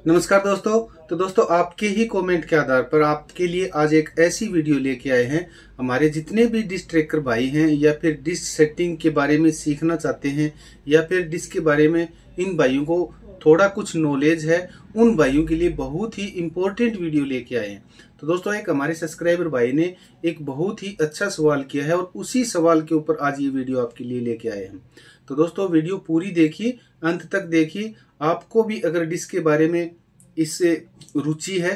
नमस्कार दोस्तों। तो दोस्तों, आपके ही कमेंट के आधार पर आपके लिए आज एक ऐसी वीडियो लेके आए हैं। हमारे जितने भी डिश ट्रेकर भाई हैं या फिर डिश सेटिंग के बारे में सीखना चाहते हैं या फिर डिश के बारे में इन भाइयों को थोड़ा कुछ नॉलेज है, उन भाइयों के लिए बहुत ही इम्पोर्टेंट वीडियो लेके आए हैं। तो दोस्तों, एक हमारे सब्सक्राइबर भाई ने एक बहुत ही अच्छा सवाल किया है और उसी सवाल के ऊपर आज ये वीडियो आपके लिए लेके आए हैं। तो दोस्तों, वीडियो पूरी देखिए, अंत तक देखिए। आपको भी अगर डिश के बारे में इससे रुचि है,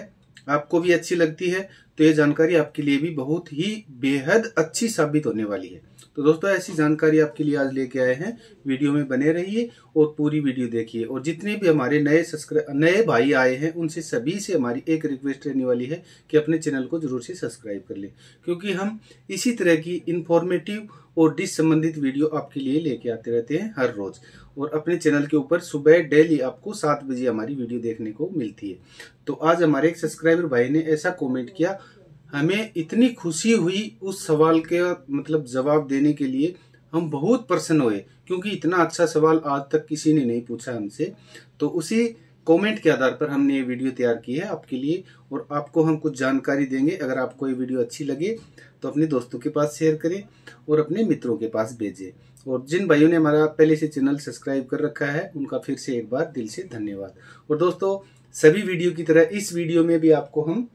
आपको भी अच्छी लगती है, तो ये जानकारी आपके लिए भी बहुत ही बेहद अच्छी साबित होने वाली है। तो दोस्तों, ऐसी जानकारी आपके लिए आज लेके आए हैं। वीडियो में बने रहिए और पूरी वीडियो देखिए। और जितने भी हमारे नए भाई आए हैं, उनसे सभी से हमारी एक रिक्वेस्ट रहने वाली है कि अपने चैनल को जरूर से सब्सक्राइब कर लें, क्योंकि हम इसी तरह की इंफॉर्मेटिव और डिश संबंधित वीडियो आपके लिए लेके आते रहते हैं हर रोज। और अपने चैनल के ऊपर सुबह डेली आपको 7 बजे हमारी वीडियो देखने को मिलती है। तो आज हमारे एक सब्सक्राइबर भाई ने ऐसा कमेंट किया, हमें इतनी खुशी हुई उस सवाल के मतलब जवाब देने के लिए। हम बहुत प्रसन्न हुए, क्योंकि इतना अच्छा सवाल आज तक किसी ने नहीं पूछा हमसे। तो उसी कमेंट के आधार पर हमने ये वीडियो तैयार की है आपके लिए, और आपको हम कुछ जानकारी देंगे। अगर आपको ये वीडियो अच्छी लगे तो अपने दोस्तों के पास शेयर करें और अपने मित्रों के पास भेजें। और जिन भाइयों ने हमारा पहले से चैनल सब्सक्राइब कर रखा है, उनका फिर से एक बार दिल से धन्यवाद। और दोस्तों, सभी वीडियो की तरह इस वीडियो में भी आपको हम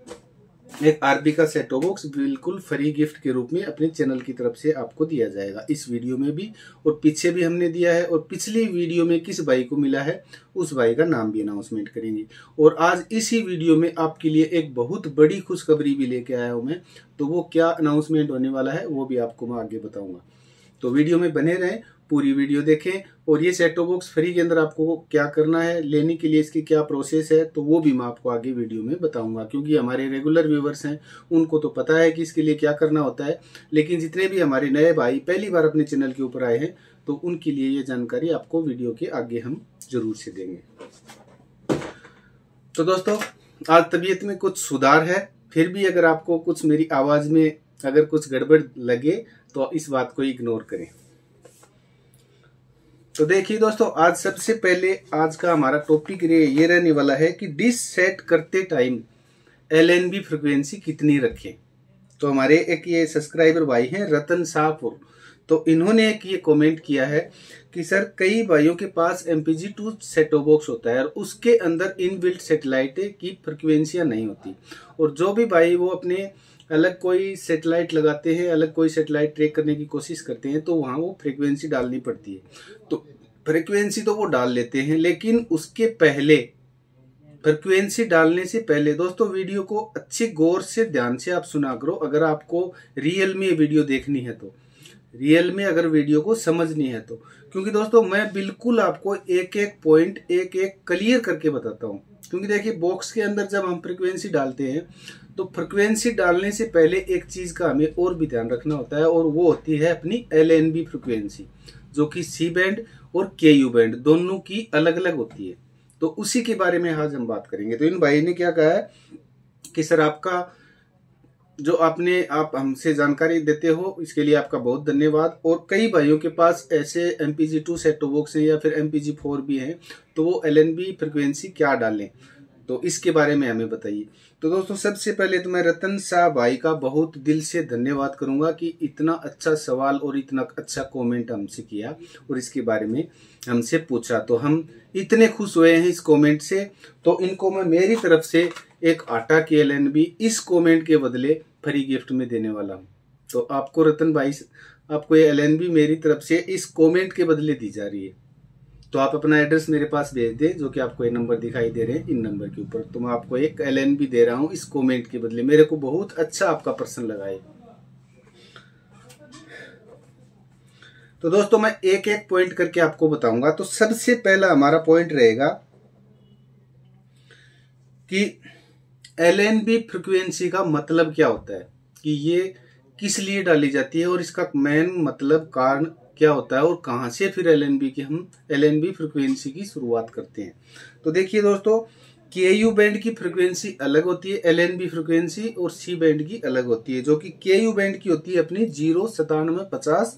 एक आरबी का सेट टॉप बॉक्स बिल्कुल फ्री गिफ्ट के रूप में अपने चैनल की तरफ से आपको दिया जाएगा, इस वीडियो में भी और पीछे भी हमने दिया है। और पिछली वीडियो में किस भाई को मिला है, उस भाई का नाम भी अनाउंसमेंट करेंगे। और आज इसी वीडियो में आपके लिए एक बहुत बड़ी खुशखबरी भी लेके आया हूं मैं। तो वो क्या अनाउंसमेंट होने वाला है, वो भी आपको मैं आगे बताऊंगा। तो वीडियो में बने रहें, पूरी वीडियो देखें। और ये सेट टॉप बॉक्स फ्री के अंदर आपको क्या करना है, लेने के लिए इसकी क्या प्रोसेस है, तो वो भी मैं आपको आगे वीडियो में बताऊंगा। क्योंकि हमारे रेगुलर व्यूवर्स हैं, उनको तो पता है कि इसके लिए क्या करना होता है, लेकिन जितने भी हमारे नए भाई पहली बार अपने चैनल के ऊपर आए हैं, तो उनके लिए ये जानकारी आपको वीडियो के आगे हम जरूर से देंगे। तो दोस्तों, आज तबीयत में कुछ सुधार है, फिर भी अगर आपको कुछ मेरी आवाज में अगर कुछ गड़बड़ लगे तो इस बात को इग्नोर करें। तो देखिए दोस्तों, आज सबसे पहले आज का हमारा टॉपिक ये रहने वाला है कि डिश सेट करते टाइम LNB फ्रिक्वेंसी कितनी रखें। तो हमारे एक ये सब्सक्राइबर भाई हैं रतन शाहपुर, तो इन्होंने एक ये कमेंट किया है कि सर, कई भाइयों के पास MPG-2 सेट टॉप बॉक्स होता है और उसके अंदर इनबिल्ट सैटेलाइट की फ्रिक्वेंसियां नहीं होती। और जो भी भाई वो अपने अलग कोई सैटेलाइट लगाते हैं, अलग कोई सैटेलाइट ट्रैक करने की कोशिश करते हैं, तो वहां वो फ्रीक्वेंसी डालनी पड़ती है। तो फ्रीक्वेंसी तो वो डाल लेते हैं, लेकिन उसके पहले, फ्रीक्वेंसी डालने से पहले दोस्तों, वीडियो को अच्छे गौर से ध्यान से आप सुना करो। अगर आपको रियल में वीडियो देखनी है तो, रियल में अगर वीडियो को समझनी है तो, क्योंकि दोस्तों मैं बिल्कुल आपको एक एक पॉइंट एक एक क्लियर करके बताता हूँ। क्योंकि देखिए, बॉक्स के अंदर जब हम फ्रीक्वेंसी डालते हैं, तो फ्रीक्वेंसी डालने से पहले एक चीज का हमें और भी ध्यान रखना होता है, और वो होती है अपनी LNB फ्रीक्वेंसी, जो कि C बैंड और KU बैंड दोनों की अलग अलग होती है। तो उसी के बारे में आज हम बात करेंगे। तो इन भाई ने क्या कहा है कि सर, आपका जो आप हमसे जानकारी देते हो, इसके लिए आपका बहुत धन्यवाद। और कई भाइयों के पास ऐसे MPG-2 सेट टॉप बॉक्स हैं या फिर MPG-4 भी हैं, तो वो LNB फ्रिक्वेंसी क्या डालें, तो इसके बारे में हमें बताइए। तो दोस्तों, सबसे पहले तो मैं रतन शाह भाई का बहुत दिल से धन्यवाद करूंगा कि इतना अच्छा सवाल और इतना अच्छा कमेंट हमसे किया और इसके बारे में हमसे पूछा। तो हम इतने खुश हुए हैं इस कमेंट से। तो इनको मैं मेरी तरफ से एक आटा की LNB इस कमेंट के बदले फ्री गिफ्ट में देने वाला हूं। तो आपको रतन भाई, आपको ये LNB मेरी तरफ से इस कमेंट के बदले दी जा रही है। तो आप अपना एड्रेस मेरे पास भेज दें, जो कि आपको ये नंबर दिखाई दे रहे हैं, इन नंबर के ऊपर। तो मैं आपको एक LNB दे रहा हूं इस कमेंट के बदले। मेरे को बहुत अच्छा आपका प्रश्न लगा है। तो दोस्तों, मैं एक एक पॉइंट करके आपको बताऊंगा। तो सबसे पहला हमारा पॉइंट रहेगा कि LNB फ्रिक्वेंसी का मतलब क्या होता है, कि ये किस लिए डाली जाती है और इसका मेन मतलब कारण क्या होता है, और कहां से फिर LNB फ्रिक्वेंसी की शुरुआत करते हैं। तो देखिए दोस्तों, KU बैंड की फ्रिक्वेंसी अलग होती है LNB फ्रिक्वेंसी, और C बैंड की अलग होती है, जो कि KU बैंड की होती है अपनी 0, 97, 50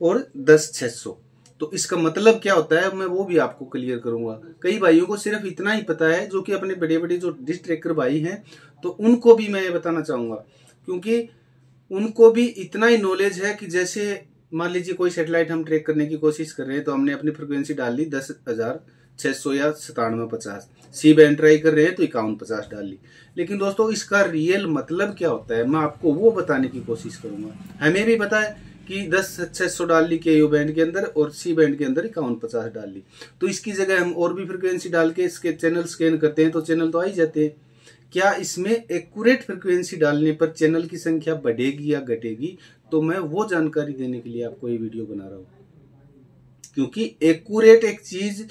और 10, 600। तो इसका मतलब क्या होता है मैं वो भी आपको क्लियर करूंगा। कई भाइयों को सिर्फ इतना ही पता है जो कि अपने बड़े बड़े जो डिश ट्रैकर भाई हैं, तो उनको भी मैं ये बताना चाहूंगा, क्योंकि उनको भी इतना ही नॉलेज है कि जैसे मान लीजिए कोई सैटेलाइट हम ट्रैक करने की कोशिश कर रहे हैं, तो हमने अपनी फ्रिक्वेंसी डाल ली 10,600 या 9750, सी बैंड ट्राई कर रहे हैं तो 5150 डाल ली। लेकिन दोस्तों इसका रियल मतलब क्या होता है मैं आपको वो बताने की कोशिश करूंगा। हमें भी पता है कि 10,600 डाल ली के यू बैंड के अंदर और सी बैंड के अंदर 5150 डाल ली, तो इसकी जगह हम और भी फ्रिक्वेंसी डाल के इसके चैनल स्कैन करते हैं तो चैनल तो आ ही जाते हैं। क्या इसमें एक्यूरेट फ्रिक्वेंसी डालने पर चैनल की संख्या बढ़ेगी या घटेगी, तो मैं वो जानकारी देने के लिए आपको ये वीडियो बना रहा हूं। क्योंकि एक्यूरेट एक चीज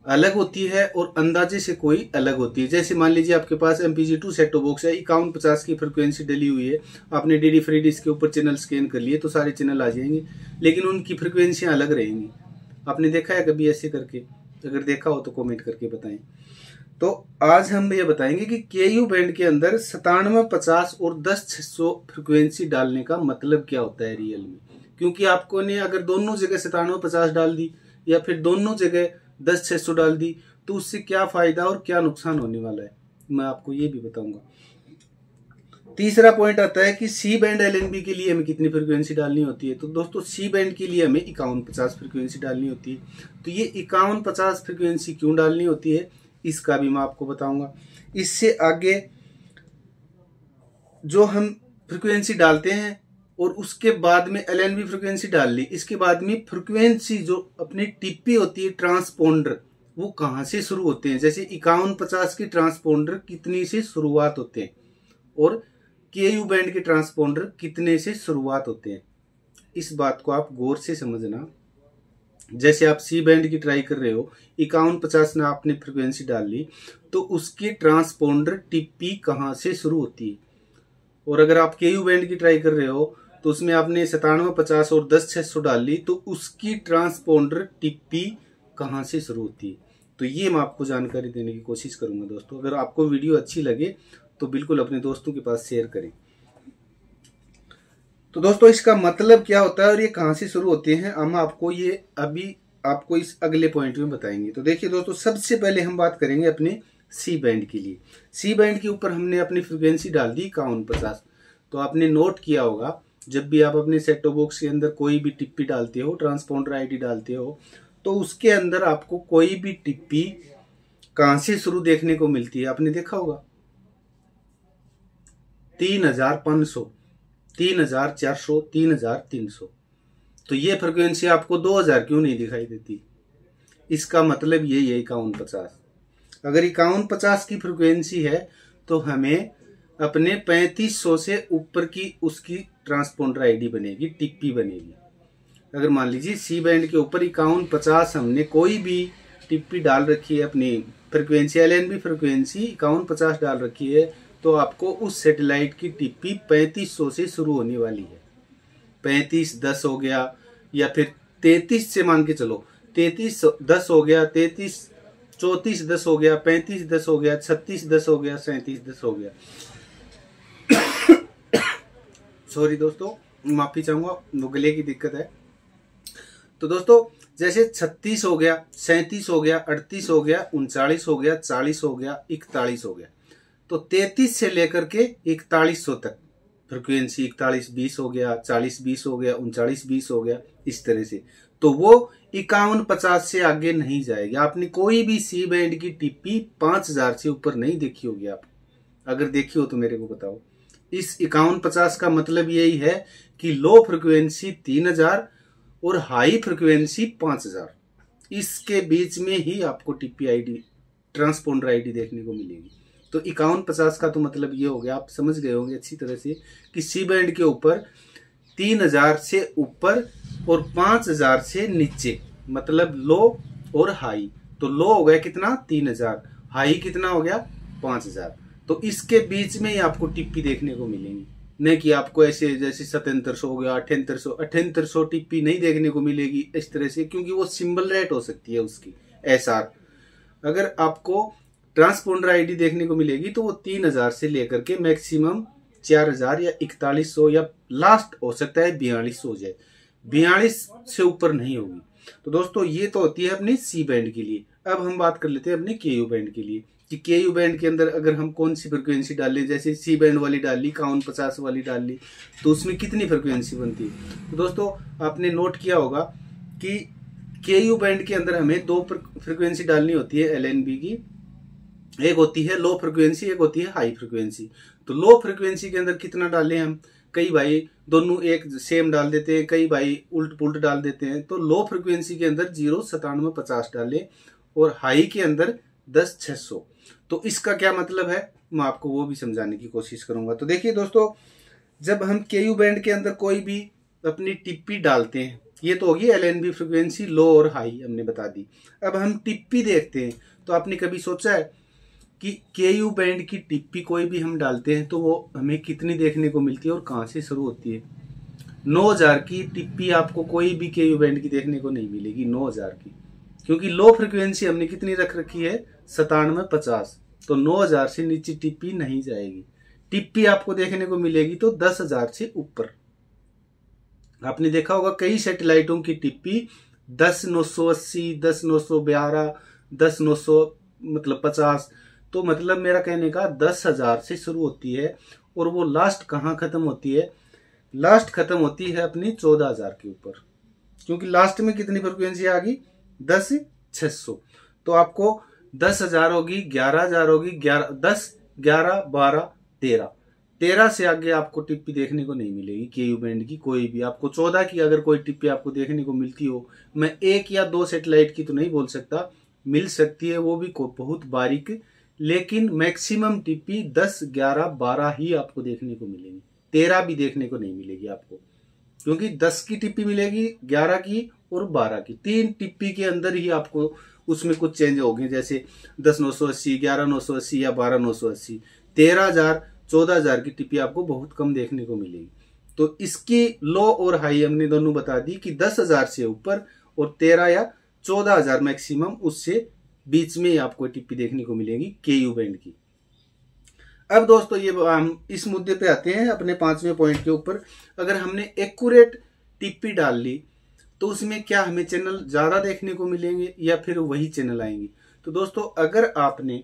अलग होती है और अंदाजे से कोई अलग होती है। जैसे मान लीजिए आपके पास MPG-2 सेट टॉप बॉक्स है, 5150 की फ्रिक्वेंसी डली हुई है, आपने DD फ्री डिश के ऊपर चैनल स्कैन कर लिए तो सारे चैनल आ जाएंगे, लेकिन उनकी फ्रिक्वेंसियां अलग रहेंगी। आपने देखा है कभी ऐसे करके? अगर देखा हो तो कॉमेंट करके बताएं। तो आज हम ये बताएंगे कि KU बैंड के अंदर 9750 और 10,600 फ्रिक्वेंसी डालने का मतलब क्या होता है रियल में। क्योंकि आपको ने अगर दोनों जगह 9750 डाल दी या फिर दोनों जगह 10,600 डाल दी तो उससे क्या फायदा और क्या नुकसान होने वाला है मैं आपको ये भी बताऊंगा। तीसरा पॉइंट आता है कि सी बैंड LNB के लिए हमें कितनी फ्रिक्वेंसी डालनी होती है। तो दोस्तों सी बैंड के लिए हमें 5150 फ्रिक्वेंसी डालनी होती है। तो ये 5150 फ्रिक्वेंसी क्यों डालनी होती है इसका भी मैं आपको बताऊंगा। इससे आगे जो हम फ्रिक्वेंसी डालते हैं और उसके बाद में LNB फ्रिक्वेंसी डाल ली, इसके बाद में फ्रिक्वेंसी जो अपनी टिप्पी होती है ट्रांसपोंडर वो कहां से शुरू होते हैं। जैसे 5150 की ट्रांसपोंडर कितनी से शुरुआत होते हैं और KU बैंड के ट्रांसपोंडर कितने से शुरुआत होते हैं, इस बात को आप गौर से समझना। जैसे आप सी बैंड की ट्राई कर रहे हो, 5150 में आपने फ्रिक्वेंसी डाल ली तो उसकी ट्रांसपोंडर टिप्पी कहां से शुरू होती है, और अगर आप KU बैंड की ट्राई कर रहे हो तो उसमें आपने 9750 और 10,600 डाल ली तो उसकी ट्रांसपोंडर टिप्पी कहां से शुरू होती है। तो ये मैं आपको जानकारी देने की कोशिश करूंगा दोस्तों। अगर आपको वीडियो अच्छी लगे तो बिल्कुल अपने दोस्तों के पास शेयर करें। तो दोस्तों इसका मतलब क्या होता है और ये कहां से शुरू होते हैं हम आपको ये अभी आपको इस अगले पॉइंट में बताएंगे। तो देखिए दोस्तों सबसे पहले हम बात करेंगे अपने सी बैंड के लिए। सी बैंड के ऊपर हमने अपनी फ्रिक्वेंसी डाल दी 5150। तो आपने नोट किया होगा जब भी आप अपने सेट टॉप बॉक्स के अंदर कोई भी टिप्पी डालते हो, ट्रांसपोंडर आईडी डालते हो, तो उसके अंदर आपको कोई भी टिप्पी कहां से शुरू देखने को मिलती है। आपने देखा होगा 3500, 3400, 3300। तो ये फ्रिक्वेंसी आपको 2000 क्यों नहीं दिखाई देती? इसका मतलब यही है 5150। अगर 5150 की फ्रिक्वेंसी है तो हमें अपने 3500 से ऊपर की उसकी ट्रांसपोंडर आईडी बनेगी, टिप्पी बनेगी। अगर मान लीजिए सी बैंड के ऊपर 5150 हमने कोई भी टिप्पी डाल रखी है, अपनी फ्रिक्वेंसी LNB फ्रिक्वेंसी 5150 डाल रखी है, तो आपको उस सैटेलाइट की टिप्पी 3500 से शुरू होने वाली है। 3510 हो गया या फिर 33 से मान के चलो, 3310 हो गया, 3410 हो गया, 3510 हो गया, 3610 हो गया, 3710 हो गया। सॉरी दोस्तों माफी चाहूंगा, वो गले की दिक्कत है। तो दोस्तों जैसे 36 हो गया, 37 हो गया, 38 हो गया, 39 हो गया, 40 हो गया, 41 हो गया, तो 33 से लेकर के 4100 तक फ्रिक्वेंसी 4120 हो गया, 4020 हो गया, 3920 हो गया, इस तरह से। तो वो 5150 से आगे नहीं जाएगी। आपने कोई भी सी बैंड की टिप्पी 5000 से ऊपर नहीं देखी होगी। आप अगर देखी हो तो मेरे को बताओ। इस 5150 का मतलब यही है कि लो फ्रिक्वेंसी 3000 और हाई फ्रिक्वेंसी 5000, इसके बीच में ही आपको टिप्पी आईडी, ट्रांसपोंडर आईडी देखने को मिलेगी। तो 5150 का तो मतलब ये हो गया, आप समझ गए होंगे अच्छी तरह से कि सी बैंड के ऊपर 3000 से ऊपर और 5000 से नीचे, मतलब लो और हाई। तो लो हो गया कितना 3000, हाई कितना हो गया 5000। तो इसके बीच में ही आपको टिप्पी देखने को मिलेंगी, नहीं कि आपको ऐसे जैसे 7700 हो गया, 7800 टिप्पी नहीं देखने को मिलेगी इस तरह से, क्योंकि वो सिंबल रेट हो सकती है उसकी SR। अगर आपको ट्रांसपोंडर आईडी देखने को मिलेगी तो वो 3000 से लेकर के मैक्सिमम 4000 या 4100 या लास्ट हो सकता है 4200 हो जाए, 42 से ऊपर नहीं होगी। तो दोस्तों ये तो होती है अपनी सी बैंड के लिए। अब हम बात कर लेते हैं अपने के यू बैंड के लिए कि के यू बैंड के अंदर अगर हम कौन सी फ्रिक्वेंसी डाल लें, जैसे सी बैंड वाली डाल ली, 5150 वाली डाल ली, तो उसमें कितनी फ्रिक्वेंसी बनती है। तो दोस्तों आपने नोट किया होगा कि के यू बैंड के अंदर हमें दो फ्रिक्वेंसी डालनी होती है LNB की, एक होती है लो फ्रिक्वेंसी, एक होती है हाई फ्रिक्वेंसी। तो लो फ्रिक्वेंसी के अंदर कितना डालें हम, कई भाई दोनों एक सेम डाल देते हैं, कई भाई उल्ट पुल्ट डाल देते हैं। तो लो फ्रिक्वेंसी के अंदर 09750 डालें और हाई के अंदर 10600। तो इसका क्या मतलब है मैं आपको वो भी समझाने की कोशिश करूंगा। तो देखिए दोस्तों, जब हम के यू बैंड के अंदर कोई भी अपनी टिप्पी डालते हैं, ये तो होगी LNB फ्रिक्वेंसी लो और हाई हमने बता दी। अब हम टिप्पी देखते हैं, तो आपने कभी सोचा है कि के यू बैंड की टिप्पी कोई भी हम डालते हैं तो वो हमें कितनी देखने को मिलती है और कहां से शुरू होती है। 9000 की टिप्पी आपको कोई भी के यू बैंड की देखने को नहीं मिलेगी, 9000 की, क्योंकि लो फ्रिक्वेंसी हमने कितनी रख रखी है, 9750। तो 9000 से नीचे टिप्पी नहीं जाएगी। टिप्पी आपको देखने को मिलेगी तो 10,000 से ऊपर। आपने देखा होगा कई सैटेलाइटों की टिप्पी 10,980, 10,912, 10,900 मतलब 50। तो मतलब मेरा कहने का 10,000 से शुरू होती है और वो लास्ट कहाँ खत्म होती है, लास्ट खत्म होती है अपनी 14,000 के ऊपर, क्योंकि लास्ट में कितनी फ्रिक्वेंसी आ गई, 10,600। तो आपको 10,000 होगी, 11,000 होगी, 10, 11, 12, 13 से आगे आपको टिप्पी देखने को नहीं मिलेगी के यू बैंड की कोई भी। आपको 14 की अगर कोई टिप्पी आपको देखने को मिलती हो, मैं एक या दो सैटेलाइट की तो नहीं बोल सकता, मिल सकती है वो भी बहुत बारीक, लेकिन मैक्सिमम टिप्पी 10, 11, 12 ही आपको देखने को मिलेगी। 13 भी देखने को नहीं मिलेगी आपको, क्योंकि 10 की टिप्पी मिलेगी, 11 की और 12 की। 3 टिप्पी के अंदर ही आपको उसमें कुछ चेंज होंगे, जैसे 10,980, 11,980 या 12,980। 13,000, 14,000 की टिप्पी आपको बहुत कम देखने को मिलेगी। तो इसकी लो और हाई हमने दोनों बता दी कि 10,000 से ऊपर और 13 या 14,000 मैक्सिमम, उससे बीच में आपको टिप्पी देखने को मिलेगी के यू बैंड की। अब दोस्तों ये हम इस मुद्दे पे आते हैं अपने 5वें पॉइंट के ऊपर। अगर हमने एक्यूरेट टिप्पी डाल ली तो उसमें क्या हमें चैनल ज्यादा देखने को मिलेंगे या फिर वही चैनल आएंगे। तो दोस्तों अगर आपने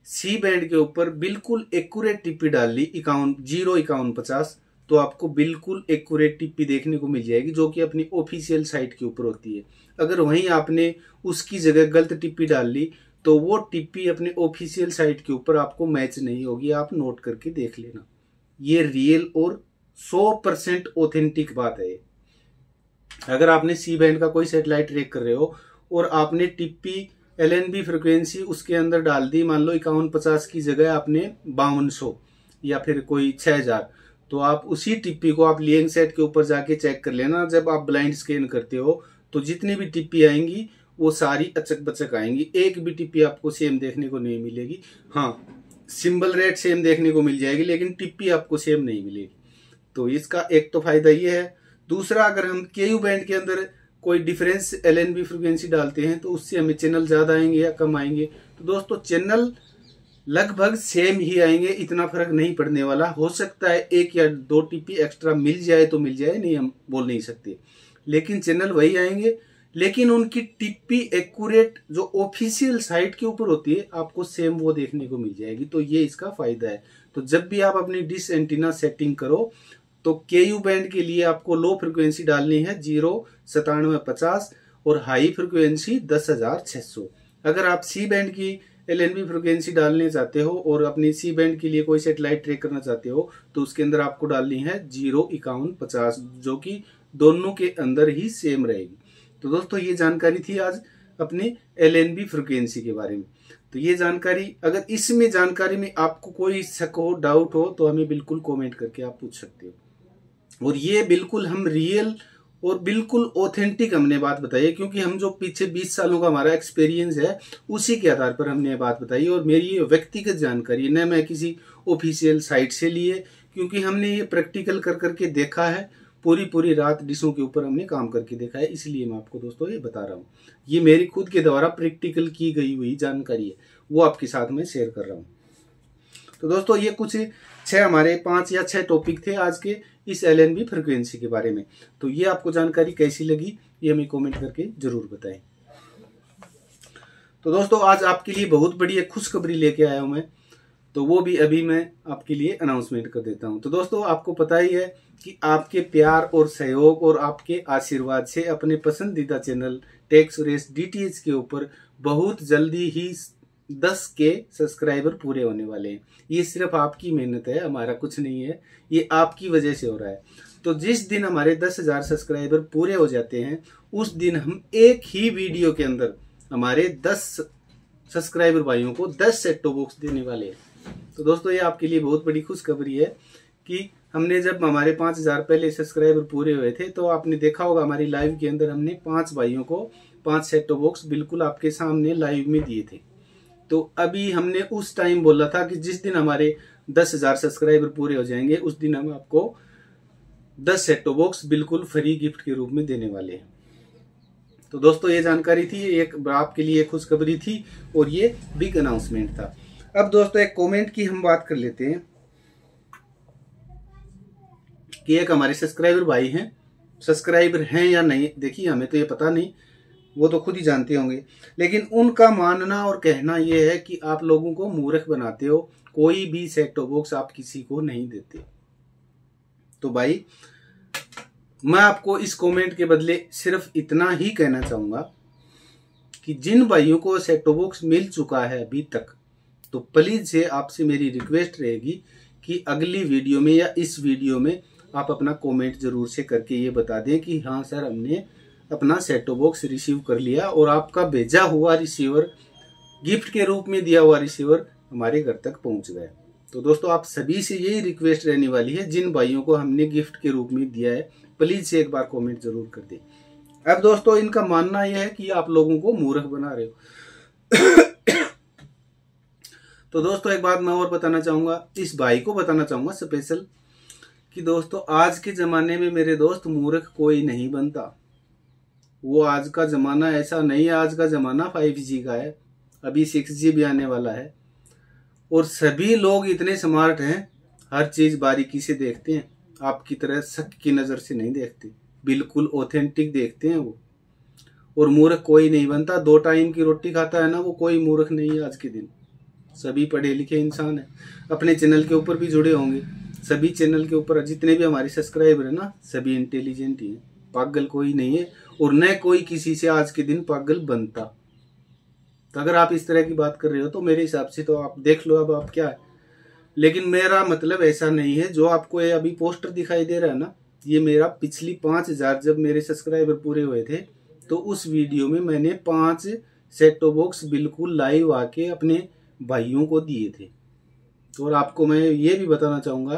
सी बैंड के ऊपर बिल्कुल एक्यूरेट टिप्पी डाल ली 5150, तो आपको बिल्कुल एक्यूरेट टिप्पी देखने को मिल जाएगी, जो कि अपनी ऑफिशियल साइट के ऊपर होती है। अगर वहीं आपने उसकी जगह गलत टिप्पी डाल ली तो वो टिप्पी अपने ऑफिशियल साइट के ऊपर आपको मैच नहीं होगी। आप नोट करके देख लेना, ये रियल और 100% ऑथेंटिक बात है। अगर आपने सी बैंड का कोई सैटेलाइट ट्रैक कर रहे हो और आपने टिप्पी LNB फ्रिक्वेंसी उसके अंदर डाल दी, मान लो 5150 की जगह आपने 5200 या फिर कोई 6000, तो आप उसी टिप्पी को आप लिंक सेट के ऊपर जाके चेक कर लेना। जब आप ब्लाइंड स्कैन करते हो तो जितनी भी टिप्पी आएंगी वो सारी अचक बचक आएंगी, एक भी टिप्पी आपको सेम देखने को नहीं मिलेगी। हाँ, सिंबल रेट सेम देखने को मिल जाएगी, लेकिन टिप्पी आपको सेम नहीं मिलेगी। तो इसका एक तो फायदा ये है। दूसरा, अगर हम के यू बैंड के अंदर कोई डिफरेंस LNB फ्रिक्वेंसी डालते हैं तो उससे हमें चैनल ज्यादा आएंगे या कम आएंगे। तो दोस्तों चैनल लगभग सेम ही आएंगे, इतना फर्क नहीं पड़ने वाला। हो सकता है एक या दो टिप्पी एक्स्ट्रा मिल जाए तो मिल जाए, नहीं हम बोल नहीं सकते, लेकिन चैनल वही आएंगे। लेकिन उनकी टिप्पी एक्यूरेट जो ऑफिशियल साइट के ऊपर होती है आपको सेम वो देखने को मिल जाएगी। तो ये इसका फायदा है। तो जब भी आप अपनी डिश एंटीना सेटिंग करो तो के यू बैंड के लिए आपको लो फ्रिक्वेंसी डालनी है 09750 और हाई फ्रिक्वेंसी 10,600। अगर आप सी बैंड की LNB फ्रिक्वेंसी डालने चाहते हो और अपनी सी बैंड के लिए कोई सैटेलाइट ट्रैक करना चाहते हो तो उसके अंदर आपको डालनी है 05150, जो कि दोनों के अंदर ही सेम रहेगी। तो दोस्तों ये जानकारी थी आज अपने LNB फ्रिक्वेंसी के बारे में। तो ये जानकारी, अगर इसमें जानकारी में आपको कोई शक हो, डाउट हो, तो हमें बिल्कुल कमेंट करके आप पूछ सकते हो। और ये बिल्कुल हम रियल और बिल्कुल ऑथेंटिक हमने बात बताई है, क्योंकि हम जो पीछे 20 सालों का हमारा एक्सपीरियंस है उसी के आधार पर हमने ये बात बताई। और मेरी ये व्यक्तिगत जानकारी न मैं किसी ऑफिशियल साइट से ली है, क्योंकि हमने ये प्रैक्टिकल कर करके देखा है। पूरी रात डिशों के ऊपर हमने काम करके देखा है, इसलिए मैं आपको दोस्तों ये बता रहा हूँ। ये मेरी खुद के द्वारा प्रैक्टिकल की गई हुई जानकारी है, वो आपके साथ में शेयर कर रहा हूँ। तो दोस्तों ये कुछ 5 या 6 टॉपिक थे आज के। इस LNB फ्रिक्वेंसी के बारे में। तो ये आपको जानकारी कैसी लगी ये हमें कमेंट करके जरूर बताएं। तो दोस्तों आज आपके लिए बहुत बड़ी एक खुशखबरी लेके आया हूं मैं, तो वो भी अभी मैं आपके लिए अनाउंसमेंट कर देता हूं। तो दोस्तों आपको पता ही है कि आपके प्यार और सहयोग और आपके आशीर्वाद से अपने पसंदीदा चैनल टेक सुरेश DTH के ऊपर बहुत जल्दी ही 10K सब्सक्राइबर पूरे होने वाले हैं। ये सिर्फ आपकी मेहनत है, हमारा कुछ नहीं है, ये आपकी वजह से हो रहा है। तो जिस दिन हमारे 10,000 सब्सक्राइबर पूरे हो जाते हैं उस दिन हम एक ही वीडियो के अंदर हमारे 10 सब्सक्राइबर भाइयों को 10 सेट टॉप बॉक्स देने वाले हैं। तो दोस्तों ये आपके लिए बहुत बड़ी खुशखबरी है कि हमने जब हमारे 5,000 पहले सब्सक्राइबर पूरे हुए थे तो आपने देखा होगा हमारी लाइव के अंदर हमने 5 भाइयों को 5 सेट टॉप बॉक्स बिल्कुल आपके सामने लाइव में दिए थे। तो अभी हमने उस टाइम बोला था कि जिस दिन हमारे 10,000 सब्सक्राइबर पूरे हो जाएंगे उस दिन हम आपको 10 सेट टॉप बॉक्स बिल्कुल फ्री गिफ्ट के रूप में देने वाले हैं। तो दोस्तों ये जानकारी थी, एक आपके लिए खुशखबरी थी और ये बिग अनाउंसमेंट था। अब दोस्तों एक कमेंट की हम बात कर लेते हैं कि एक हमारे सब्सक्राइबर हैं या नहीं, देखिए हमें तो ये पता नहीं, वो तो खुद ही जानते होंगे, लेकिन उनका मानना और कहना ये है कि आप लोगों को मूर्ख बनाते हो, कोई भी सेट टॉप बॉक्स आप किसी को नहीं देते। तो भाई मैं आपको इस कमेंट के बदले सिर्फ इतना ही कहना चाहूंगा कि जिन भाइयों को सेट टॉप बॉक्स मिल चुका है अभी तक, तो प्लीज से आपसे मेरी रिक्वेस्ट रहेगी कि अगली वीडियो में या इस वीडियो में आप अपना कमेंट जरूर से करके ये बता दें कि हाँ सर हमने अपना सेट टॉप बॉक्स रिसीव कर लिया और आपका भेजा हुआ रिसीवर, गिफ्ट के रूप में दिया हुआ रिसीवर हमारे घर तक पहुंच गया। तो दोस्तों आप सभी से यही रिक्वेस्ट रहने वाली है, जिन भाइयों को हमने गिफ्ट के रूप में दिया है प्लीज से एक बार कमेंट जरूर कर दें। अब दोस्तों इनका मानना यह है कि आप लोगों को मूर्ख बना रहे हो। तो दोस्तों एक बात मैं और बताना चाहूंगा, इस भाई को बताना चाहूंगा स्पेशल कि दोस्तों आज के जमाने में मेरे दोस्त मूर्ख कोई नहीं बनता। वो आज का जमाना ऐसा नहीं है, आज का जमाना 5G का है, अभी 6G भी आने वाला है और सभी लोग इतने स्मार्ट हैं, हर चीज बारीकी से देखते हैं, आपकी तरह शक की नजर से नहीं देखते, बिल्कुल ऑथेंटिक देखते हैं वो। और मूर्ख कोई नहीं बनता, 2 टाइम की रोटी खाता है ना वो कोई मूर्ख नहीं है आज के दिन, सभी पढ़े लिखे इंसान है। अपने चैनल के ऊपर भी जुड़े होंगे, सभी चैनल के ऊपर जितने भी हमारे सब्सक्राइबर है ना सभी इंटेलिजेंट ही है, पागल कोई नहीं है और न कोई किसी से आज के दिन पागल बनता। तो अगर आप इस तरह की बात कर रहे हो तो मेरे हिसाब से तो आप देख लो अब आप क्या है। लेकिन मेरा मतलब ऐसा नहीं है, जो आपको ये अभी पोस्टर दिखाई दे रहा है ना, ये मेरा पिछली 5,000 जब मेरे सब्सक्राइबर पूरे हुए थे तो उस वीडियो में मैंने 5 सेट टॉप बॉक्स बिल्कुल लाइव आके अपने भाइयों को दिए थे। और आपको मैं ये भी बताना चाहूंगा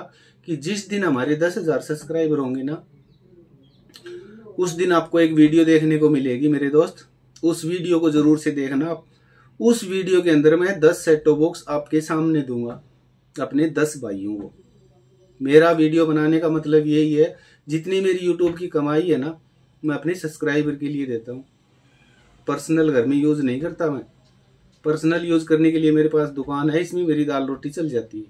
कि जिस दिन हमारे 10,000 सब्सक्राइबर होंगे ना उस दिन आपको एक वीडियो देखने को मिलेगी मेरे दोस्त, उस वीडियो को जरूर से देखना आप। उस वीडियो के अंदर मैं 10 सेट टॉप बॉक्स आपके सामने दूंगा अपने 10 भाइयों को। मेरा वीडियो बनाने का मतलब यही है, जितनी मेरी यूट्यूब की कमाई है ना मैं अपने सब्सक्राइबर के लिए देता हूँ, पर्सनल घर में यूज नहीं करता मैं। पर्सनल यूज करने के लिए मेरे पास दुकान है, इसमें मेरी दाल रोटी चल जाती है।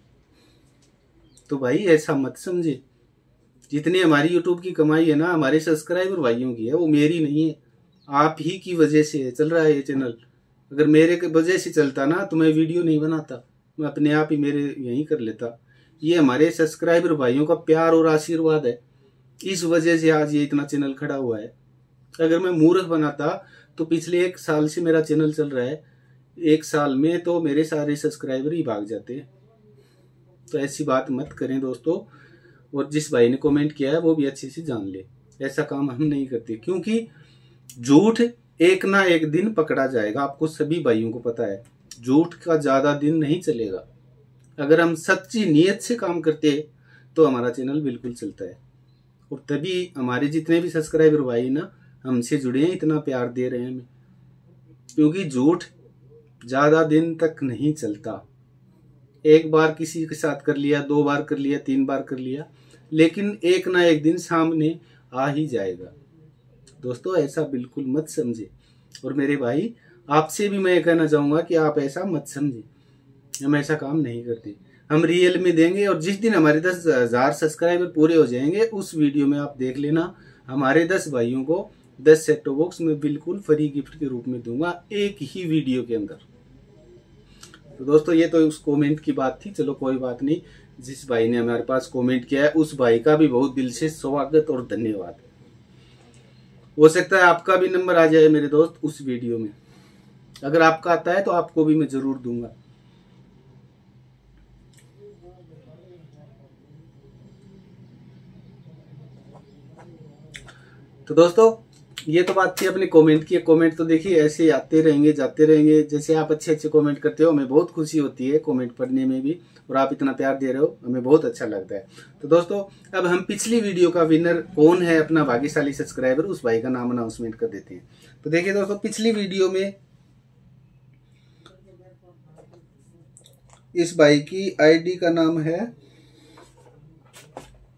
तो भाई ऐसा मत समझे, जितनी हमारी यूट्यूब की कमाई है ना हमारे सब्सक्राइबर भाइयों की है, वो मेरी नहीं है, आप ही की वजह से चल रहा है ये चैनल। अगर मेरे वजह से चलता ना तो मैं वीडियो नहीं बनाता, मैं अपने आप ही मेरे यहीं कर लेता। ये हमारे सब्सक्राइबर भाइयों का प्यार और आशीर्वाद है, इस वजह से आज ये इतना चैनल खड़ा हुआ है। अगर मैं मूर्ख बनाता तो पिछले 1 साल से मेरा चैनल चल रहा है, 1 साल में तो मेरे सारे सब्सक्राइबर ही भाग जाते। तो ऐसी बात मत करें दोस्तों, और जिस भाई ने कमेंट किया है वो भी अच्छे से जान ले, ऐसा काम हम नहीं करते, क्योंकि झूठ एक ना एक दिन पकड़ा जाएगा। आपको सभी भाइयों को पता है झूठ का ज्यादा दिन नहीं चलेगा। अगर हम सच्ची नीयत से काम करते तो हमारा चैनल बिल्कुल चलता है, और तभी हमारे जितने भी सब्सक्राइबर भाई ना हमसे जुड़े हैं, इतना प्यार दे रहे हैं हमें, क्योंकि झूठ ज्यादा दिन तक नहीं चलता। एक बार किसी के साथ कर लिया, 2 बार कर लिया, 3 बार कर लिया, लेकिन एक ना एक दिन सामने आ ही जाएगा। दोस्तों ऐसा बिल्कुल मत समझे, और मेरे भाई आपसे भी मैं कहना चाहूंगा कि आप ऐसा मत समझे, हम ऐसा काम नहीं करते। हम रियल में देंगे। और जिस दिन हमारे 10,000 सब्सक्राइबर पूरे हो जाएंगे उस वीडियो में आप देख लेना, हमारे 10 भाइयों को 10 सेट टॉप बॉक्स में बिल्कुल फ्री गिफ्ट के रूप में दूंगा एक ही वीडियो के अंदर। तो दोस्तों ये तो उस कमेंट की बात थी, चलो कोई बात नहीं। जिस भाई ने हमारे पास कमेंट किया है उस भाई का भी बहुत दिल से स्वागत और धन्यवाद। हो सकता है आपका भी नंबर आ जाए मेरे दोस्त उस वीडियो में। अगर आपका आता है तो आपको भी मैं जरूर दूंगा। तो दोस्तों ये तो बात थी अपने कमेंट की। कमेंट तो देखिए ऐसे आते रहेंगे जाते रहेंगे। जैसे आप अच्छे अच्छे कमेंट करते हो हमें बहुत खुशी होती है कमेंट पढ़ने में भी, और आप इतना प्यार दे रहे हो हमें बहुत अच्छा लगता है। तो दोस्तों अब हम पिछली वीडियो का विनर कौन है अपना भाग्यशाली सब्सक्राइबर, उस भाई का नाम अनाउंसमेंट कर देते हैं। तो देखिए दोस्तों पिछली वीडियो में इस भाई की आईडी का नाम है,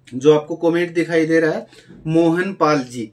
जो आपको कमेंट दिखाई दे रहा है, मोहन पाल जी।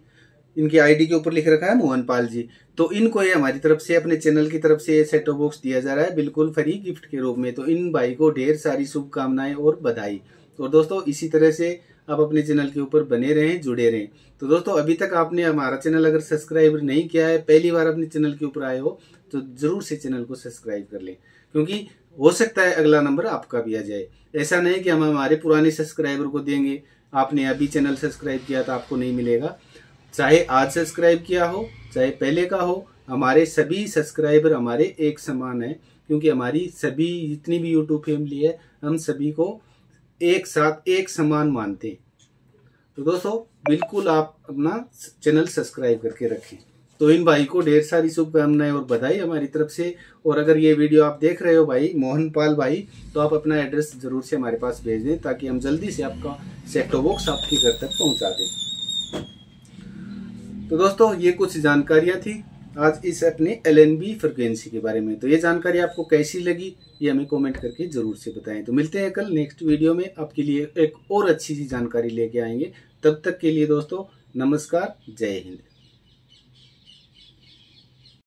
इनकी आईडी के ऊपर लिख रखा है मोहन पाल जी। तो इनको ये हमारी तरफ से, अपने चैनल की तरफ से सेट टॉप बॉक्स दिया जा रहा है बिल्कुल फ्री गिफ्ट के रूप में। तो इन भाई को ढेर सारी शुभकामनाएं और बधाई। और दोस्तों इसी तरह से आप अपने चैनल के ऊपर बने रहें, जुड़े रहें। तो दोस्तों अभी तक आपने हमारा चैनल अगर सब्सक्राइब नहीं किया है, पहली बार अपने चैनल के ऊपर आए हो, तो जरूर से चैनल को सब्सक्राइब कर लें, क्योंकि हो सकता है अगला नंबर आपका भी आ जाए। ऐसा नहीं कि हम हमारे पुराने सब्सक्राइबर को देंगे, आपने अभी चैनल सब्सक्राइब किया तो आपको नहीं मिलेगा। चाहे आज सब्सक्राइब किया हो चाहे पहले का हो, हमारे सभी सब्सक्राइबर हमारे एक समान है, क्योंकि हमारी सभी जितनी भी यूट्यूब फैमिली है हम सभी को एक साथ एक समान मानते हैं। तो दोस्तों बिल्कुल आप अपना चैनल सब्सक्राइब करके रखें। तो इन भाई को ढेर सारी शुभकामनाएं और बधाई हमारी तरफ से। और अगर ये वीडियो आप देख रहे हो भाई मोहन पाल भाई, तो आप अपना एड्रेस जरूर से हमारे पास भेज दें, ताकि हम जल्दी से आपका सेट टॉप बॉक्स आपके घर तक पहुंचा दें। तो दोस्तों ये कुछ जानकारियां थी आज इस अपने LNB फ्रिक्वेंसी के बारे में। तो ये जानकारी आपको कैसी लगी ये हमें कमेंट करके जरूर से बताएं। तो मिलते हैं कल नेक्स्ट वीडियो में, आपके लिए एक और अच्छी सी जानकारी लेके आएंगे। तब तक के लिए दोस्तों नमस्कार, जय हिंद।